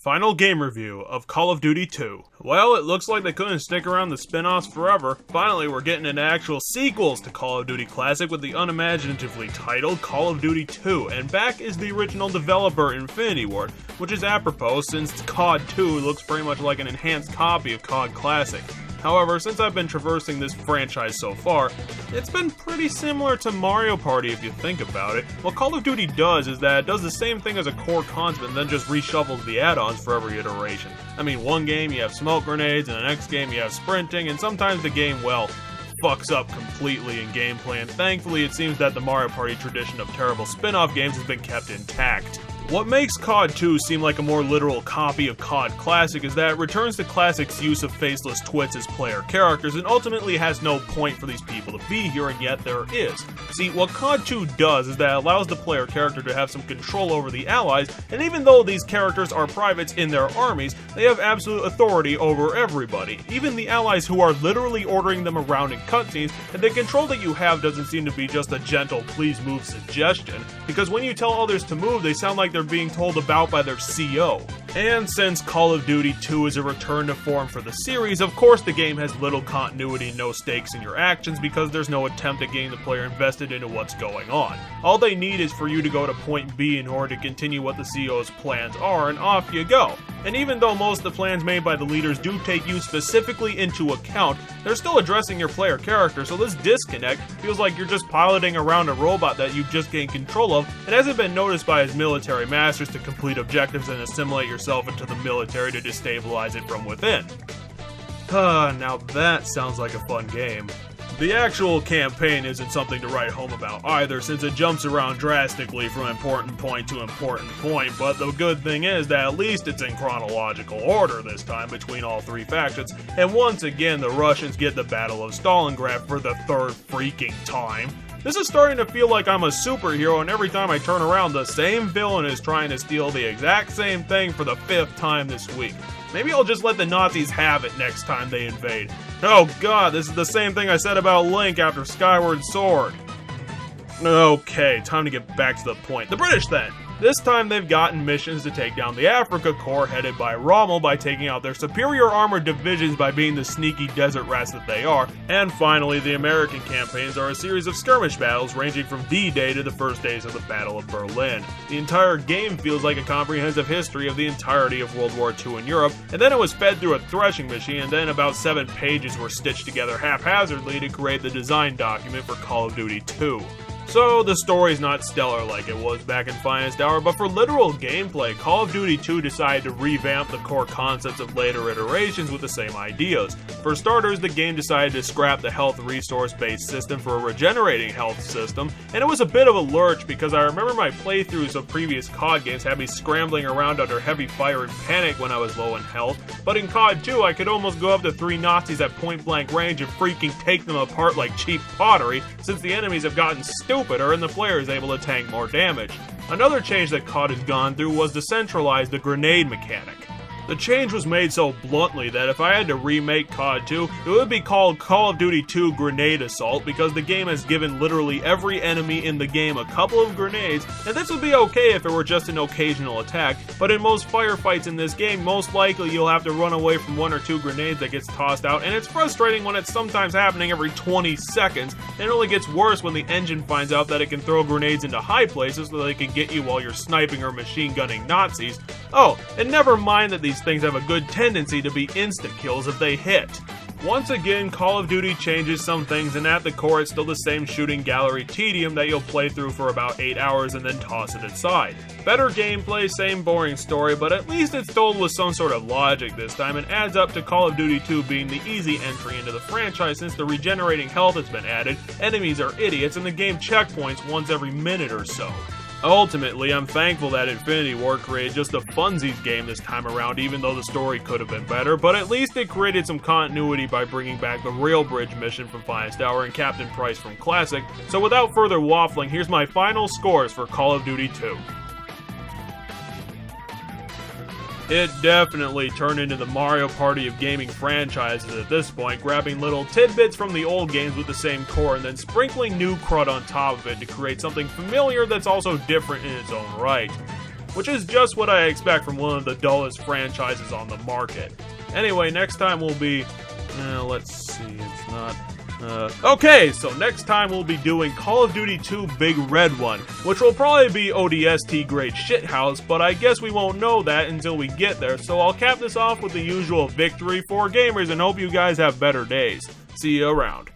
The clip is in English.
Final game review of Call of Duty 2. Well, it looks like they couldn't stick around the spin-offs forever. Finally, we're getting into actual sequels to Call of Duty Classic with the unimaginatively titled Call of Duty 2, and back is the original developer Infinity Ward, which is apropos since COD 2 looks pretty much like an enhanced copy of COD Classic. However, since I've been traversing this franchise so far, it's been pretty similar to Mario Party if you think about it. What Call of Duty does is that it does the same thing as a core concept and then just reshuffles the add-ons for every iteration. I mean, one game you have smoke grenades, and the next game you have sprinting, and sometimes the game, well, fucks up completely in gameplay, and thankfully it seems that the Mario Party tradition of terrible spin-off games has been kept intact. What makes COD 2 seem like a more literal copy of COD Classic is that it returns to Classic's use of faceless twits as player characters and ultimately has no point for these people to be here, and yet there is. See, what COD 2 does is that it allows the player character to have some control over the allies, and even though these characters are privates in their armies, they have absolute authority over everybody, even the allies who are literally ordering them around in cutscenes, and the control that you have doesn't seem to be just a gentle please move suggestion, because when you tell others to move, they sound like they're being told about by their CO. And since Call of Duty 2 is a return to form for the series, of course the game has little continuity, no stakes in your actions, because there's no attempt at getting the player invested into what's going on. All they need is for you to go to point B in order to continue what the CO's plans are, and off you go. And even though most of the plans made by the leaders do take you specifically into account, they're still addressing your player character, so this disconnect feels like you're just piloting around a robot that you've just gained control of and hasn't been noticed by his military masters to complete objectives and assimilate yourself into the military to destabilize it from within. Now that sounds like a fun game. The actual campaign isn't something to write home about either, since it jumps around drastically from important point to important point, but the good thing is that at least it's in chronological order this time between all three factions, and once again the Russians get the Battle of Stalingrad for the third freaking time. This is starting to feel like I'm a superhero, and every time I turn around, the same villain is trying to steal the exact same thing for the 5th time this week. Maybe I'll just let the Nazis have it next time they invade. Oh god, this is the same thing I said about Link after Skyward Sword. Okay, time to get back to the point. The British then! This time they've gotten missions to take down the Africa Corps headed by Rommel by taking out their superior armored divisions by being the sneaky desert rats that they are, and finally the American campaigns are a series of skirmish battles ranging from D-Day to the first days of the Battle of Berlin. The entire game feels like a comprehensive history of the entirety of World War II in Europe, and then it was fed through a threshing machine, and then about 7 pages were stitched together haphazardly to create the design document for Call of Duty 2. So, the story's not stellar like it was back in Finest Hour, but for literal gameplay, Call of Duty 2 decided to revamp the core concepts of later iterations with the same ideas. For starters, the game decided to scrap the health resource-based system for a regenerating health system, and it was a bit of a lurch because I remember my playthroughs of previous COD games had me scrambling around under heavy fire and panic when I was low in health, but in COD 2 I could almost go up to 3 Nazis at point-blank range and freaking take them apart like cheap pottery, since the enemies have gotten stupider and the player is able to tank more damage. Another change that COD has gone through was to centralize the grenade mechanic. The change was made so bluntly that if I had to remake COD 2, it would be called Call of Duty 2 Grenade Assault, because the game has given literally every enemy in the game a couple of grenades, and this would be okay if it were just an occasional attack, but in most firefights in this game, most likely you'll have to run away from 1 or 2 grenades that gets tossed out, and it's frustrating when it's sometimes happening every 20 seconds, and it only gets worse when the engine finds out that it can throw grenades into high places so they can get you while you're sniping or machine gunning Nazis. Oh, and never mind that these things have a good tendency to be insta-kills if they hit. Once again, Call of Duty changes some things, and at the core it's still the same shooting gallery tedium that you'll play through for about 8 hours and then toss it aside. Better gameplay, same boring story, but at least it's told with some sort of logic this time, and adds up to Call of Duty 2 being the easy entry into the franchise since the regenerating health has been added, enemies are idiots, and the game checkpoints once every minute or so. Ultimately, I'm thankful that Infinity Ward created just a funsies game this time around, even though the story could have been better, but at least it created some continuity by bringing back the Rail Bridge mission from Finest Hour and Captain Price from Classic. So without further waffling, here's my final scores for Call of Duty 2. It definitely turned into the Mario Party of gaming franchises at this point, grabbing little tidbits from the old games with the same core and then sprinkling new crud on top of it to create something familiar that's also different in its own right. which is just what I expect from one of the dullest franchises on the market. Anyway, next time we'll be... let's see, it's not... okay, so next time we'll be doing Call of Duty 2 Big Red One, which will probably be ODST grade shithouse, but I guess we won't know that until we get there, so I'll cap this off with the usual victory for gamers and hope you guys have better days. See you around.